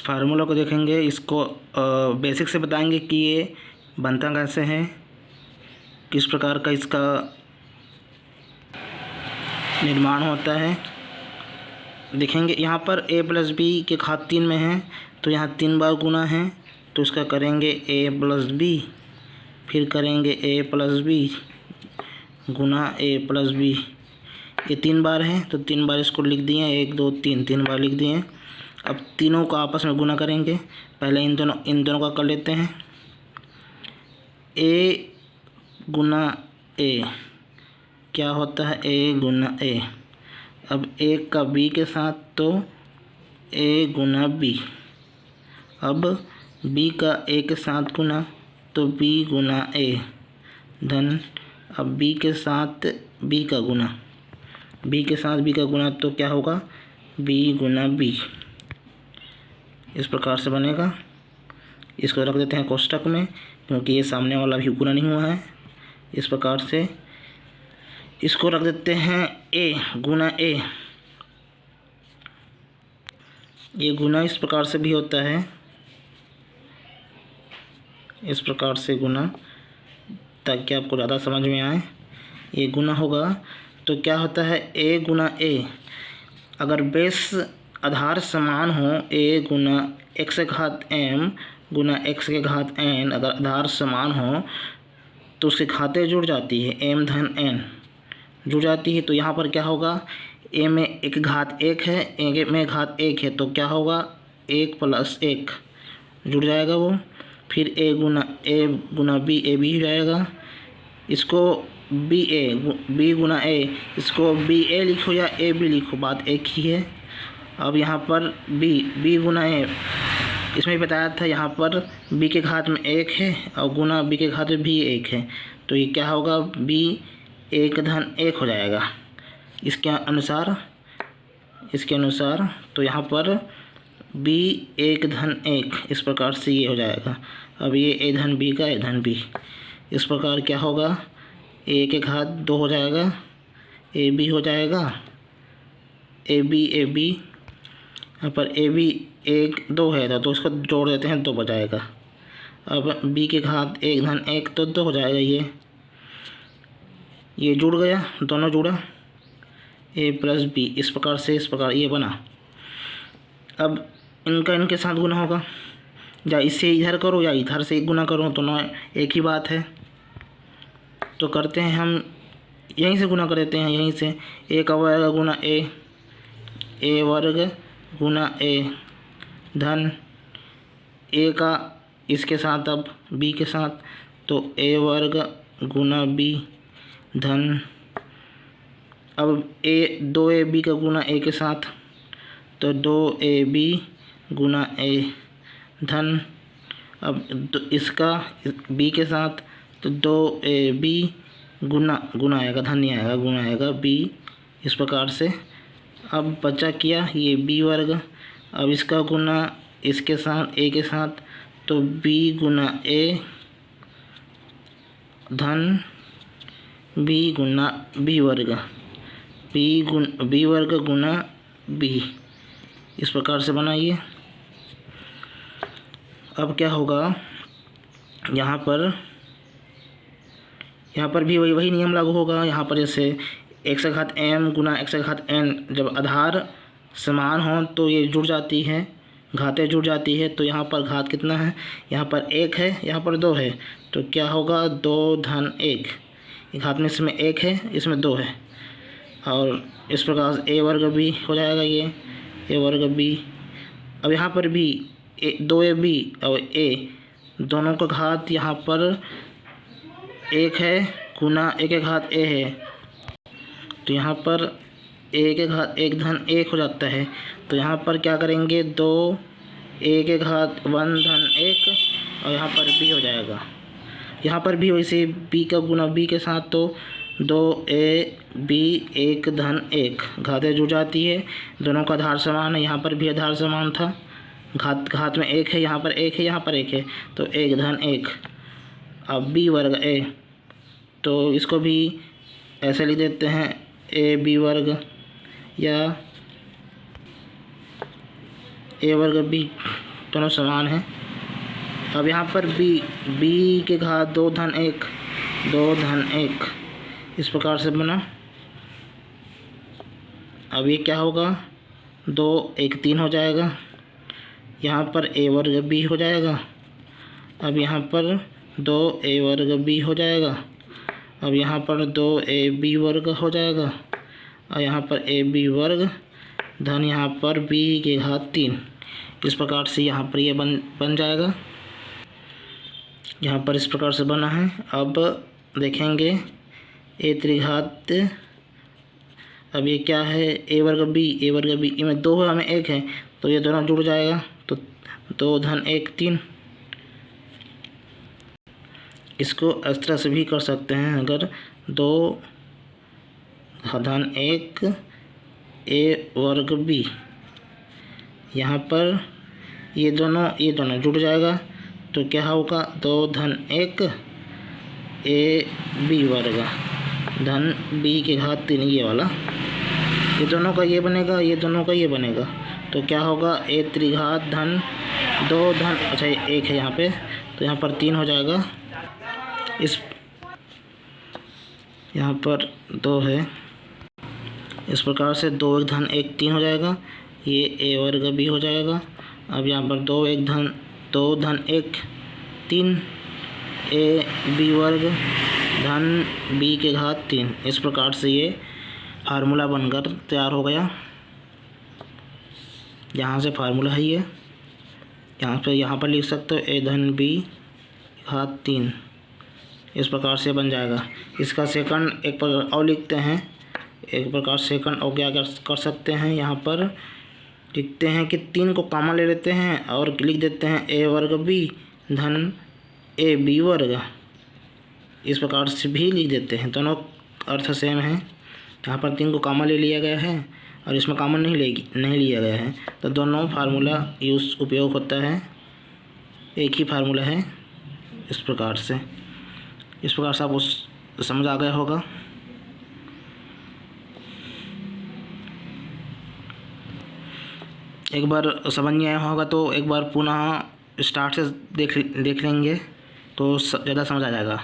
Formula को देखेंगे, इसको बेसिक से बताएंगे कि ये बनता कैसे है, किस प्रकार का इसका निर्माण होता है। देखेंगे यहाँ पर a प्लस बी के घात 3 में है, तो यहाँ 3 बार गुना है, तो इसका करेंगे a प्लस बी, फिर करेंगे a प्लस बी गुना a प्लस बी। ये 3 बार है तो 3 बार इसको लिख दिए, 1 2 3 3 बार लिख दिए। अब तीनों को आपस में गुना करेंगे। पहले इन दोनों का कर लेते हैं। a गुना a क्या होता है, a गुना a। अब a का b के साथ तो a गुना b। अब b का a के साथ गुना तो b गुना a धन। अब b के साथ b का गुना, b के साथ b का गुना तो क्या होगा, b गुना b। इस प्रकार से बनेगा। इसको रख देते हैं कोष्टक में, क्योंकि ये सामने वाला भी गुना नहीं हुआ है। इस प्रकार से इसको रख देते हैं a गुना a। ये गुना इस प्रकार से भी होता है, इस प्रकार से गुना, ताकि आपको ज़्यादा समझ में आए। ये गुना होगा तो क्या होता है, a गुना a। अगर बेस आधार समान हो, a गुना x के घात m गुना x के घात n, अगर आधार समान हो तो उसके घातें जुड़ जाती है, m धन n जुड़ जाती है। तो यहाँ पर क्या होगा, a में एक घात 1 है, a में घात 1 है, तो क्या होगा 1 प्लस 1 जुड़ जाएगा वो। फिर a गुना b, a भी हो जाएगा। इसको b गुना a, इसको b a लिखो या a b लिखो, बात एक ही है। अब यहाँ पर b गुना a, इसमें भी बताया था, यहाँ पर b के घात में 1 है और गुना b के घात में भी 1 है, तो ये क्या होगा, b 1 धन 1 हो जाएगा इसके अनुसार। तो यहाँ पर b 1 धन 1, इस प्रकार से ये हो जाएगा। अब ये a धन b का a धन b, इस प्रकार क्या होगा, a के घात 2 हो जाएगा, a b हो जाएगा, a b। यहाँ पर a b 1 2 है तो इसको जोड़ देते हैं, 2 बजाएगा। अब b के घात 1 धन 1 तो 2 हो जाएगा। ये जुड़ गया, दोनों जुड़ा, a प्लस b। इस प्रकार ये बना। अब इनके साथ गुना होगा, या इससे इधर करो या इधर से गुना करो, दोनों एक ही बात है। तो करते हैं हम, यहीं से गुना कर देते हैं, यहीं से a का वर्ग गुना a वर्ग गुना a धन a का इसके साथ, अब b के साथ, तो a वर्ग गुना b धन। अब 2ab का गुना a के साथ, तो 2ab गुना a धन। अब इसका b के साथ, तो 2ab गुना आएगा, धन नहीं आएगा, गुना आएगा b। इस प्रकार से अब बचा क्या, ये b वर्ग। अब इसका गुना इसके साथ a के साथ, तो b गुना a धन b गुना b वर्ग, b वर्ग गुना b। इस प्रकार से बनाइए। अब क्या होगा, यहाँ पर भी वही नियम लागू होगा। यहाँ पर जैसे x का घात m गुना x का घात n, जब आधार समान हो तो ये जुड़ जाती है, घातें जुड़ जाती है। तो यहाँ पर घात कितना है, यहाँ पर 1 है, यहाँ पर 2 है, तो क्या होगा, 2 धन 1। घात में इसमें 1 है, इसमें 2 है। और इस प्रकार से a वर्ग भी हो जाएगा, ये a वर्ग b। अब यहाँ पर भी 2ab और a दोनों का घात यहाँ पर 1 है, गुना a के घात a है, तो यहाँ पर a के घात 1 धन 1 हो जाता है। तो यहाँ पर क्या करेंगे, 2a के घात 1 धन 1, और यहाँ पर b हो जाएगा। यहाँ पर भी वैसे b का गुना b के साथ, तो 2ab 1 धन 1, घातें जुड़ जाती है, दोनों का आधार समान है। यहाँ पर भी आधार समान था, घात में 1 है, यहाँ पर 1 है, यहाँ पर 1 है, तो 1 धन 1। अब b वर्ग a, तो इसको भी ऐसे लिख देते हैं, a b वर्ग या a वर्ग b दोनों समान हैं। अब यहाँ पर b के घात 2 धन 1 इस प्रकार से बना। अब ये क्या होगा, 2 1 3 हो जाएगा। यहाँ पर a वर्ग b हो जाएगा। अब यहाँ पर 2a वर्ग b हो जाएगा। अब यहाँ पर 2ab वर्ग हो जाएगा और यहाँ पर ab वर्ग धन यहाँ पर b के घात 3। इस प्रकार से यहाँ पर ये बन जाएगा। यहाँ पर इस प्रकार से बना है। अब देखेंगे a त्रिघात, अब ये क्या है, a वर्ग b इनमें 2 है, हमें 1 है, तो ये दोनों जुड़ जाएगा। तो 2 धन 1 3। इसको इस तरह से भी कर सकते हैं, अगर 2 धन 1 a वर्ग b, यहाँ पर ये दोनों जुड़ जाएगा। तो क्या होगा, 2 धन 1 a b वर्ग धन b के घात 3, ये वाला, ये दोनों का ये बनेगा, ये दोनों का ये बनेगा। तो क्या होगा, a त्रिघात धन 2 धन, अच्छा 1 है यहाँ पे, तो यहाँ पर 3 हो जाएगा। यहाँ पर 2 है, इस प्रकार से 2 1 धन 1 3 हो जाएगा। ये a वर्ग b हो जाएगा। अब यहाँ पर 2 धन 1 3 a b वर्ग धन b के घात 3। इस प्रकार से ये फार्मूला बनकर तैयार हो गया। यहाँ से फार्मूला है ये, यहाँ पर लिख सकते हो a धन b घात 3। इस प्रकार से बन जाएगा। इसका सेकंड एक प्रकार और लिखते हैं, एक प्रकार सेकंड और क्या कर सकते हैं, यहाँ पर लिखते हैं कि 3 को कॉमन ले लेते हैं और लिख देते हैं a वर्ग b धन a b वर्ग। इस प्रकार से भी लिख देते हैं, दोनों अर्थ सेम है। यहाँ पर 3 को कॉमन ले लिया गया है और इसमें कॉमन नहीं लिया गया है, तो दोनों फार्मूला उपयोग होता है, एक ही फार्मूला है। इस प्रकार से आपको समझ आ गया होगा। एक बार समझ नहीं आया होगा तो एक बार पुनः स्टार्ट से देख लेंगे तो ज़्यादा समझ आ जाएगा।